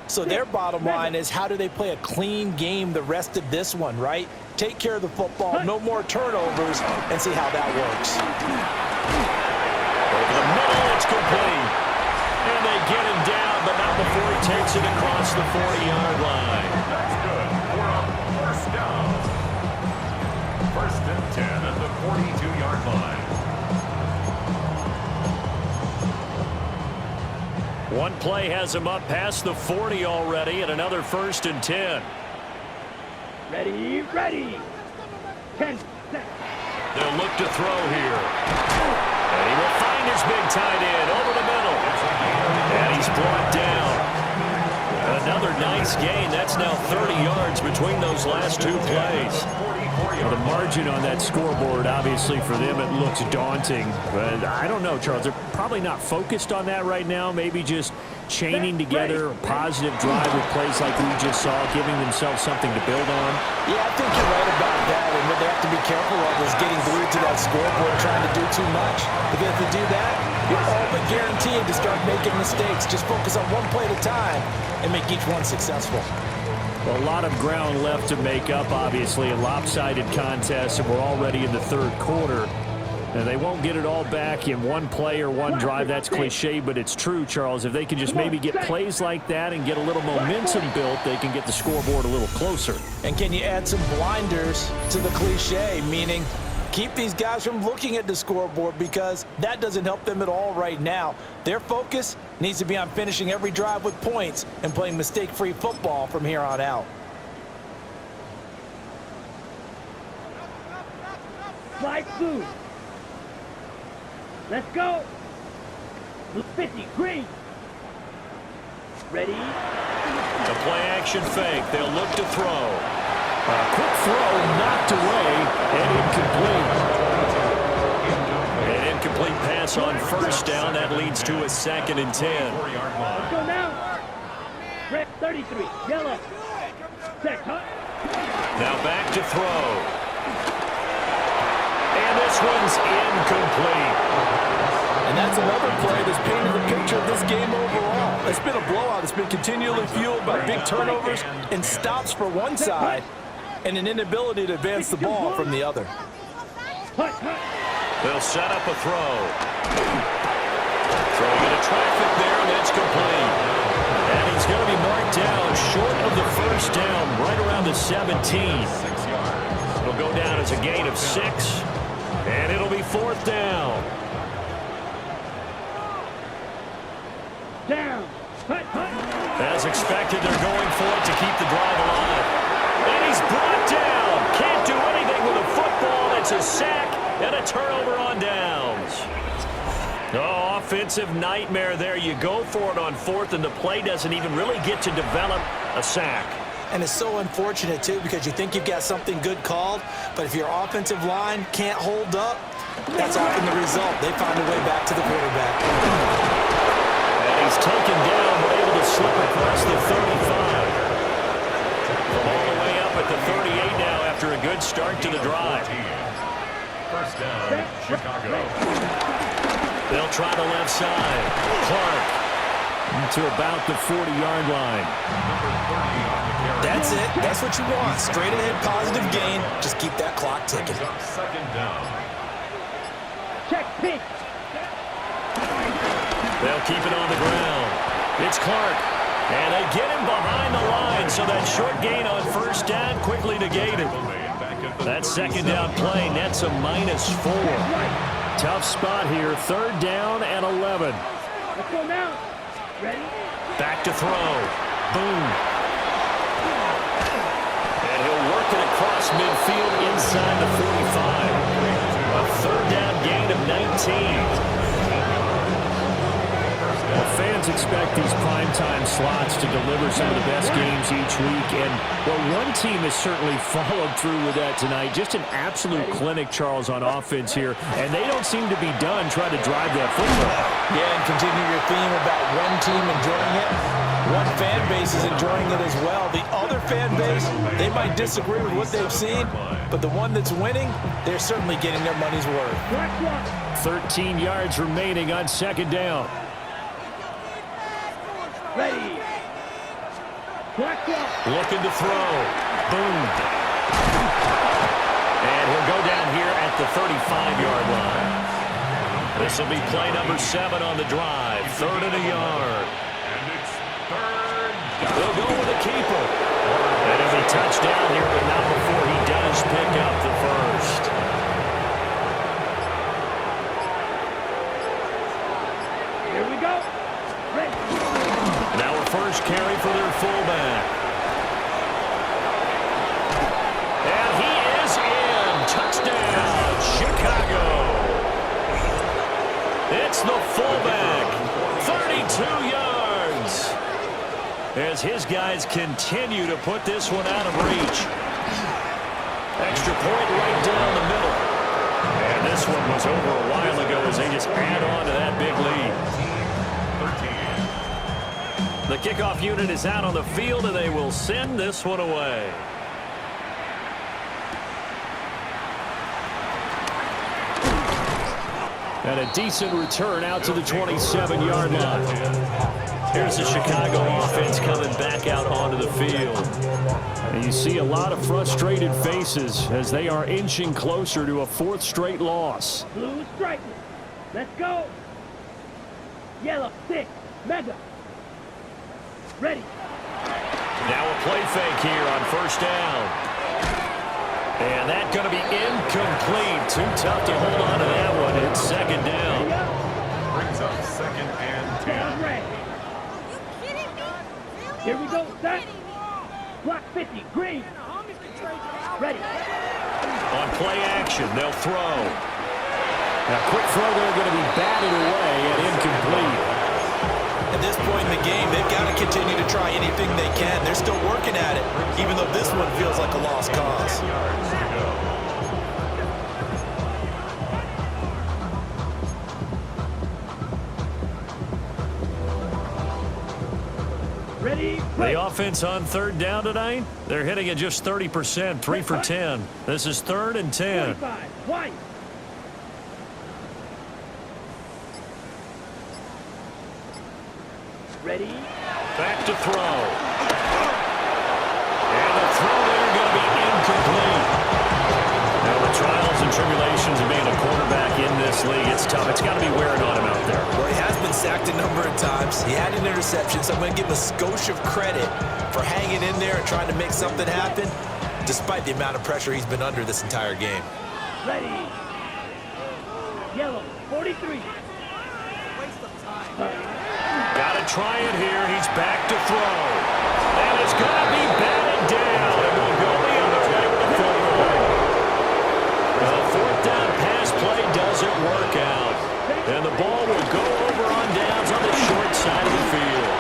C: So their bottom line is, how do they play a clean game the rest of this one, right? Take care of the football, no more turnovers, and see how that works.
B: Over the middle, it's complete. And they get him down, but not before he takes it across the 40-yard line.
A: That's good. We're on 1st down. 1st and 10 at the 42-yard line.
B: One play has him up past the 40 already, and another 1st and 10.
F: Ready, ready. 10 seconds.
B: They'll look to throw here. And he will find his big tight end over the middle. And he's brought down. Another nice gain. That's now 30 yards between those last two plays.
D: Well, the margin on that scoreboard, obviously, for them, it looks daunting. But I don't know, Charles. They're probably not focused on that right now. Maybe just chaining together a positive drive with plays like we just saw, giving themselves something to build on.
C: Yeah, I think you're right about that. And what they have to be careful of is getting glued to that scoreboard, trying to do too much. Because if you do that, you're all but guaranteed to start making mistakes. Just focus on one play at a time and make each one successful.
D: Well, a lot of ground left to make up, obviously. A lopsided contest, and we're already in the third quarter. And they won't get it all back in one play or one drive. That's cliche, but it's true, Charles. If they can just maybe get plays like that and get a little momentum built, they can get the scoreboard a little closer.
C: And can you add some blinders to the cliche, meaning keep these guys from looking at the scoreboard, because that doesn't help them at all right now. Their focus needs to be on finishing every drive with points and playing mistake-free football from here on out.
F: Slide through. Let's go. 50, green. Ready?
B: The play-action fake. They'll look to throw.
D: A quick throw knocked away and incomplete.
B: An incomplete pass on first down. That leads to a 2nd and 10.
F: Let's go now. Red 33, yellow. Check, huh?
B: Now back to throw. And this one's incomplete.
C: And that's another play that's painted the picture of this game overall. It's been a blowout. It's been continually fueled by big turnovers and stops for one side and an inability to advance the ball from the other.
B: They'll set up a throw. Throwing into traffic there, and that's complete. And he's going to be marked down short of the first down, right around the 17. It'll go down as a gain of 6, and it'll be 4th down.
F: Down.
B: As expected, they're going for it to keep the drive alive. And he's brought down. Can't do anything with a football. It's a sack and a turnover on downs. Oh, offensive nightmare there. You go for it on 4th, and the play doesn't even really get to develop a sack.
C: And it's so unfortunate, too, because you think you've got something good called, but if your offensive line can't hold up, that's often the result. They find a way back to the quarterback.
B: He's taken down, but able to slip across the 35. From all the way up at the 38 now after a good start to the drive.
A: First down, Chicago.
B: They'll try the left side. Clark
D: to about the 40-yard line.
C: That's it. That's what you want. Straight ahead, positive gain. Just keep that clock ticking.
A: Second down.
F: Check, pitch.
B: They'll keep it on the ground. It's Clark. And they get him behind the line, so that short gain on first down quickly negated. That 2nd down play nets a -4.
D: Tough spot here. 3rd down and 11.
F: Let's go now. Ready?
B: Back to throw. Boom. And he'll work it across midfield inside the 45. A 3rd down gain of 19.
D: Well, fans expect these primetime slots to deliver some of the best games each week. And, well, one team has certainly followed through with that tonight. Just an absolute clinic, Charles, on offense here. And they don't seem to be done trying to drive that football.
C: Yeah, and continue your theme about one team enjoying it. One fan base is enjoying it as well. The other fan base, they might disagree with what they've seen, but the one that's winning, they're certainly getting their money's worth.
D: 13 yards remaining on 2nd down.
F: Ready.
B: Looking to throw. Boom. And he'll go down here at the 35-yard line. This will be play number 7 on the drive. 3rd and a yard.
A: And it's 3rd down.
B: They'll go with a keeper. And it'll be touchdown here, but not before he does pick up the first.
F: Here we go. Ready.
B: Now a first carry for their fullback. And he is in. Touchdown, Chicago. It's the fullback. 32 yards.
D: as his guys continue to put this one out of reach. Extra point right down the middle. And this one was over a while ago as they just add on to that big lead. The kickoff unit is out on the field, and they will send this one away. And a decent return out to the 27-yard line. Here's the Chicago offense coming back out onto the field. And you see a lot of frustrated faces as they are inching closer to a fourth straight loss.
F: Blue striking. Let's go. Yellow, 6, mega. Ready.
D: Now a play fake here on first down. And that's going to be incomplete. Too tough to hold on to that one. It's second down.
A: Brings up second and 10.
F: Here we go, set. Block 50, green. Ready.
D: On play action, they'll throw. Now, quick throw there going to be batted away and incomplete.
E: At this point in the game, they've got to continue to try anything they can. They're still working at it, even though this one feels like a lost cause.
F: Ready.
D: The offense on third down tonight, they're hitting at just 30%, 3 for 10. This is 3rd and 10.
F: 25, white. Ready.
D: Back to throw. And the throw there going to be incomplete. Now the trials and tribulations of being a quarterback in this league, it's tough. It's got to be wearing on him out there.
E: Well, he has been sacked a number of times. He had an interception, so I'm going to give him a skosh of credit for hanging in there and trying to make something happen, despite the amount of pressure he's been under this entire game.
F: Ready. Yellow, 43.
D: Got to try it here. He's back to throw. And it's going to be batted down. It will go the other way with a fullback. The fourth down pass play doesn't work out. And the ball will go over on downs on the short side of the field.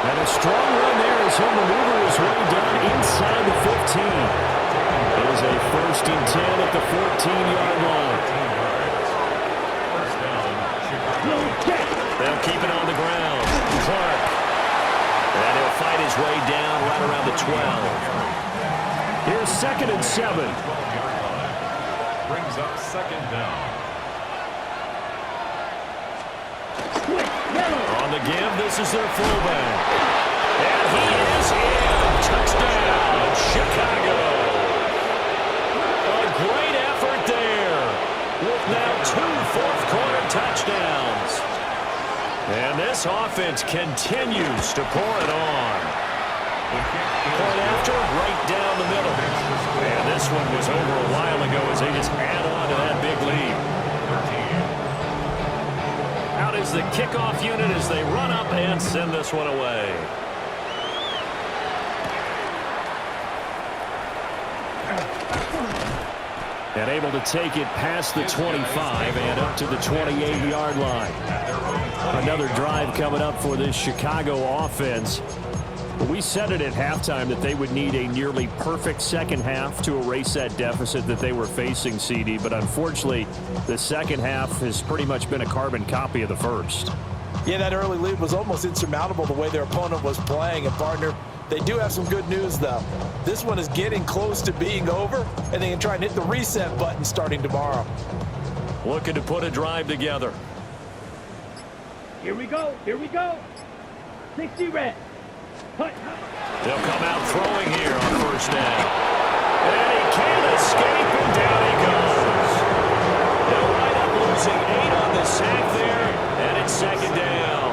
D: And a strong run there as he'll maneuver his way down inside the 15. It was a 1st and 10 at the 14-yard line. They'll keep it on the ground. Clark. And he'll fight his way down right around the 12. Here's 2nd and 7.
A: Brings up second down.
D: On the give, this is their fullback. And he is in. Touchdown, Chicago. A great effort there with now 2 fourth-quarter touchdowns. And this offense continues to pour it on. Point after, right down the middle. And this one was over a while ago as they just add on to that big lead. Out is the kickoff unit as they run up and send this one away. And able to take it past the 25 and up to the 28-yard line. Another drive coming up for this Chicago offense. We said it at halftime that they would need a nearly perfect second half to erase that deficit that they were facing, CD. But unfortunately, the second half has pretty much been a carbon copy of the first.
C: Yeah, that early lead was almost insurmountable the way their opponent was playing. And, partner, they do have some good news, though. This one is getting close to being over, and they can try and hit the reset button starting tomorrow.
D: Looking to put a drive together.
F: Here we go. Here we go. 60 red. Put.
D: They'll come out throwing here on first down. And he can't escape, and down he goes. They'll wind up losing 8 on the sack there, and it's second down.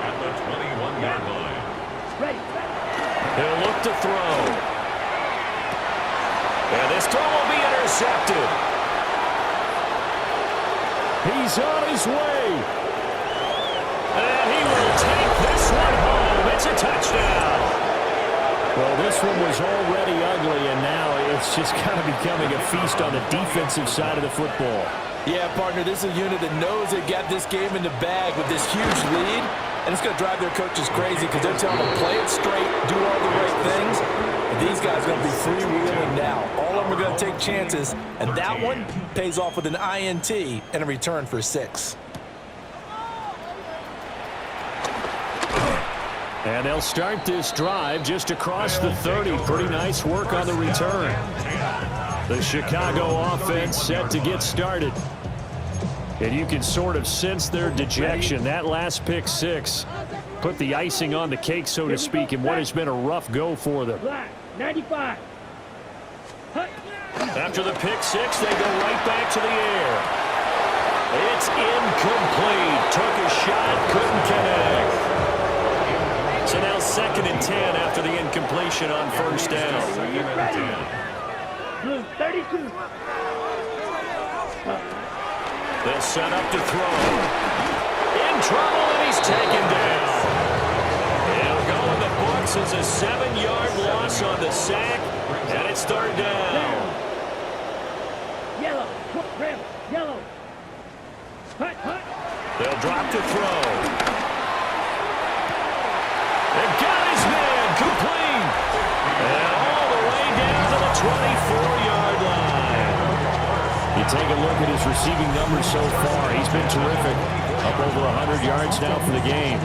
A: At the 21-yard line.
F: Ready.
D: He'll look to throw. And this throw will be intercepted. He's on his way. And he will take this one home. It's a touchdown. Well, this one was already ugly, and now it's just kind of becoming a feast on the defensive side of the football.
C: Yeah, partner, this is a unit that knows they got this game in the bag with this huge lead. And it's going to drive their coaches crazy because they're telling them, play it straight, do all the right things. And these guys are going to be freewheeling now. All of them are going to take chances, and that one pays off with an INT and a return for 6.
B: And they'll start this drive just across the 30. Pretty nice work on the return. The Chicago offense set to get started. And you can sort of sense their dejection. That last pick 6 put the icing on the cake, so to speak, in what has been a rough go for them.
F: 95.
B: After the pick 6, they go right back to the air. It's incomplete. Took a shot, couldn't connect. So now 2nd and 10 after the incompletion on first down.
F: Blue 32.
B: They'll set up to throw. In trouble, and he's taken down. It'll go in the books as a 7-yard loss on the sack, and it's 3rd down.
F: Yellow. Rim. Yellow. Hut.
B: They'll drop to throw. And got his man complete. And all the way down to the 24-yard line. You take a look at his receiving numbers so far. He's been terrific. Up over 100 yards now for the game.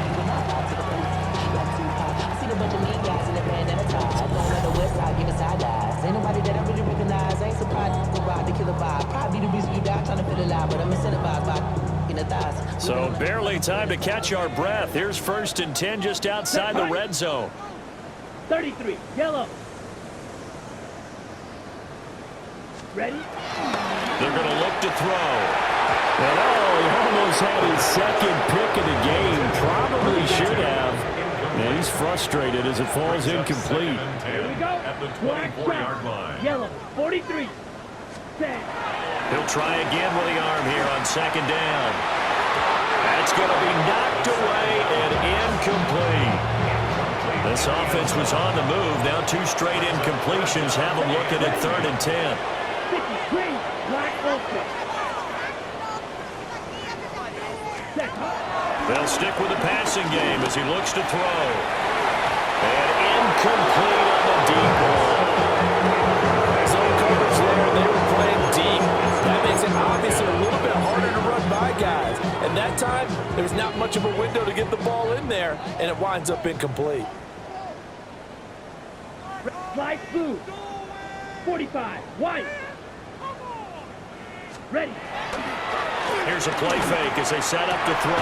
B: So barely time to catch our breath. Here's 1st and 10 just outside the red zone.
F: 33. Yellow. Ready?
B: They're going to look to throw. And he almost had his 2nd pick of the game. Probably should have. And he's frustrated as it falls incomplete.
F: Here we go. Black shot. Yellow. 43. Set.
B: He'll try again with the arm here on 2nd down. That's going to be knocked away and incomplete. This offense was on the move. Now 2 straight incompletions have them looking at 3rd and 10. They'll stick with the passing game as he looks to throw. And incomplete on the deep ball.
C: Zone coverage there, they were playing deep. That makes it obviously a little bit harder to run by guys. And that time, there's not much of a window to get the ball in there, and it winds up incomplete.
F: Light blue. 45. White. Ready.
B: Here's a play fake as they set up to throw.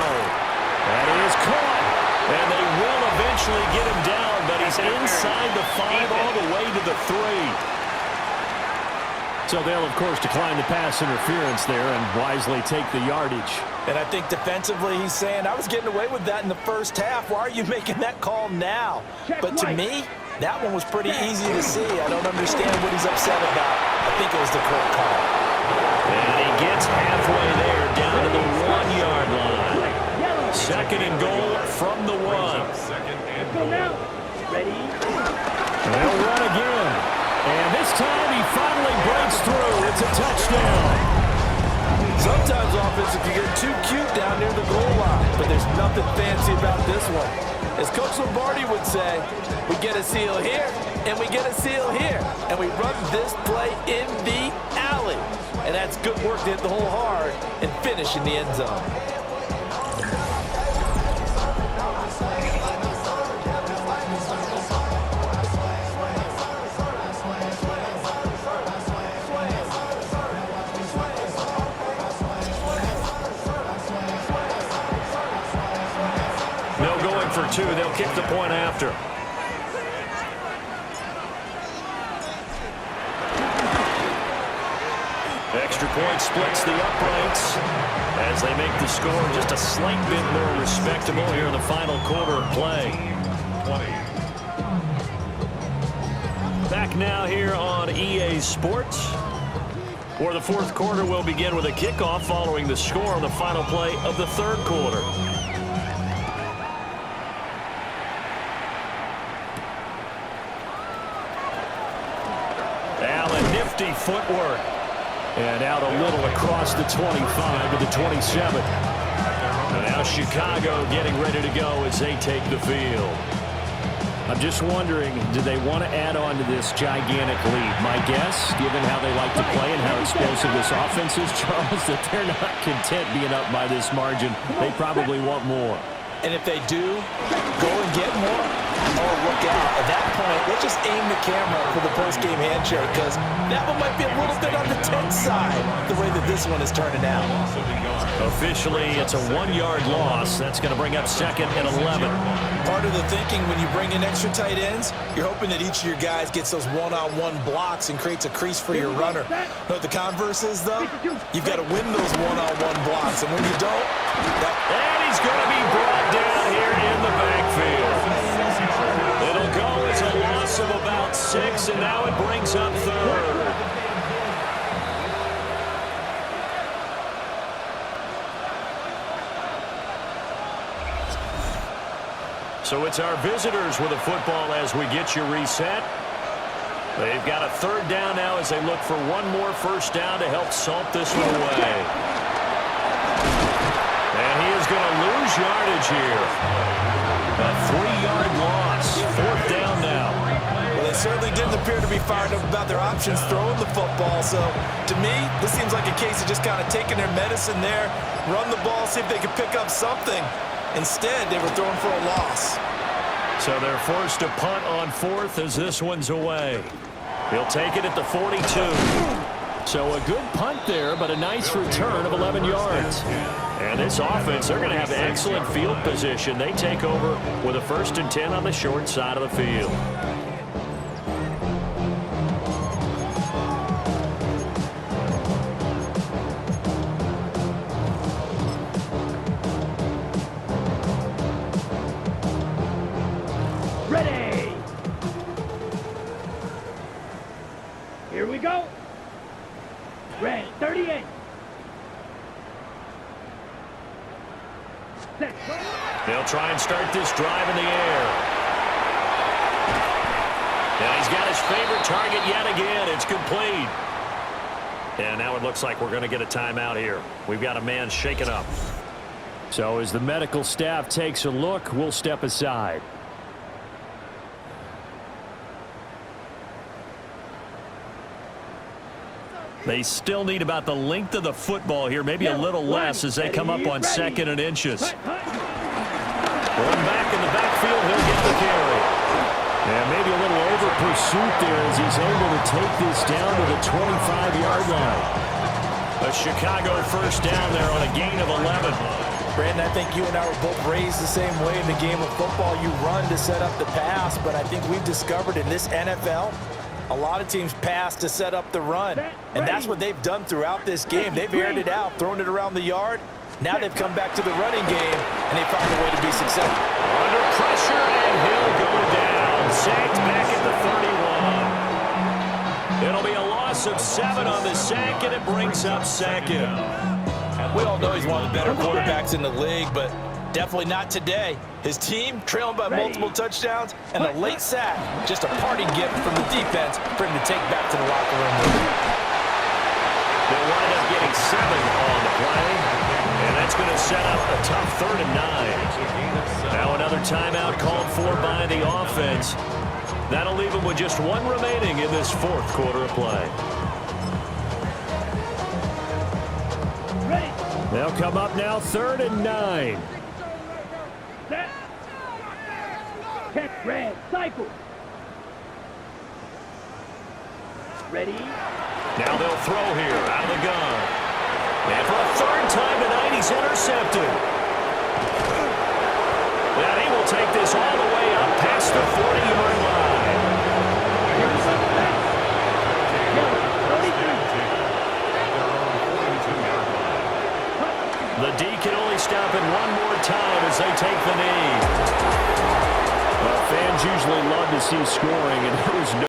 B: That is caught. And they will eventually get him down, but he's inside the 5 all the way to the 3. So they'll, of course, decline the pass interference there and wisely take the yardage.
C: And I think defensively he's saying, I was getting away with that in the first half. Why are you making that call now? But to me, that one was pretty easy to see. I don't understand what he's upset about. I think it was the correct call.
B: And he gets halfway there, down to the 1-yard line. 2nd and goal from the 1.
F: Go now. Ready.
B: They'll run again. And this time he finally breaks through. It's a touchdown.
C: Sometimes offensive can get too cute down near the goal line, but there's nothing fancy about this one. As Coach Lombardi would say, we get a seal here, and we get a seal here, and we run this play in the alley. And that's good work to hit the hole hard and finish in the end zone.
B: They'll go in for 2. They'll kick the point after. Extra point splits the uprights as they make the score just a slight bit more respectable here in the final quarter of play. Back now here on EA Sports, where the 4th quarter will begin with a kickoff following the score on the final play of the 3rd quarter. Allen, nifty footwork. And out a little across the 25 to the 27. And now Chicago getting ready to go as they take the field.
D: I'm just wondering, do they want to add on to this gigantic lead? My guess, given how they like to play and how explosive this offense is, Charles, that they're not content being up by this margin. They probably want more.
C: And if they do go and get more, oh, look out. At that point, let's just aim the camera for the post-game handshake, because that one might be a little bit on the tense side, the way that this one is turning out.
B: Officially, it's a 1-yard loss. That's going to bring up 2nd and 11.
C: Part of the thinking when you bring in extra tight ends, you're hoping that each of your guys gets those one-on-one blocks and creates a crease for your runner. Know what the converse is, though? You've got to win those one-on-one blocks, and when you don't,
B: And he's going to be brought down here in the backfield. It'll go as a loss of about 6, and now it brings up 3rd. So it's our visitors with the football as we get you reset. They've got a 3rd down now as they look for one more first down to help salt this one away. And he is going to lose yardage here. A 3-yard loss. 4th down now.
C: well, they certainly didn't appear to be fired up about their options throwing the football. So, to me, this seems like a case of just kind of taking their medicine there, run the ball, see if they can pick up something. Instead, they were throwing for a loss.
B: So they're forced to punt on 4th as this one's away. He'll take it at the 42.
D: So a good punt there, but a nice return of 11 yards.
B: And this offense, they're going to have excellent field position. They take over with a 1st and 10 on the short side of the field.
F: Ready. Here we go. Red 38. Set.
B: They'll try and start this drive in the air. And he's got his favorite target yet again. It's complete. And now it looks like we're going to get a timeout here. We've got a man shaken up.
D: So as the medical staff takes a look, we'll step aside.
B: They still need about the length of the football here, maybe a little less as they come up on 2nd and inches. One back in the backfield, he'll get the carry.
D: And maybe a little over pursuit there as he's able to take this down to the 25-yard line.
B: A Chicago first down there on a gain of 11.
C: Brandon, I think you and I were both raised the same way in the game of football. You run to set up the pass, but I think we've discovered in this NFL, a lot of teams pass to set up the run, and that's what they've done throughout this game. They've aired it out, thrown it around the yard. Now they've come back to the running game, and they found a way to be successful.
B: Under pressure, and he'll go down. Sacked back at the 31. It'll be a loss of 7 on the sack, and it brings up 2nd.
C: We all know he's one of the better quarterbacks in the league, but definitely not today. His team trailing by multiple touchdowns, and a late sack, just a parting gift from the defense for him to take back to the locker room.
B: They'll wind up getting 7 on the play, and that's going to set up a tough 3rd and 9. Now another timeout called for by the offense. That'll leave them with just 1 remaining in this 4th quarter of play.
D: They'll come up now 3rd and 9.
F: Set. Check red. Cycle. Ready.
B: Now they'll throw here out of the gun. And for a 3rd time tonight, he's intercepted. And he will take this all the way up past the 40-yard line. The D can only stop it one more time as they take the knee.
D: Well, fans usually love to see scoring, and there was no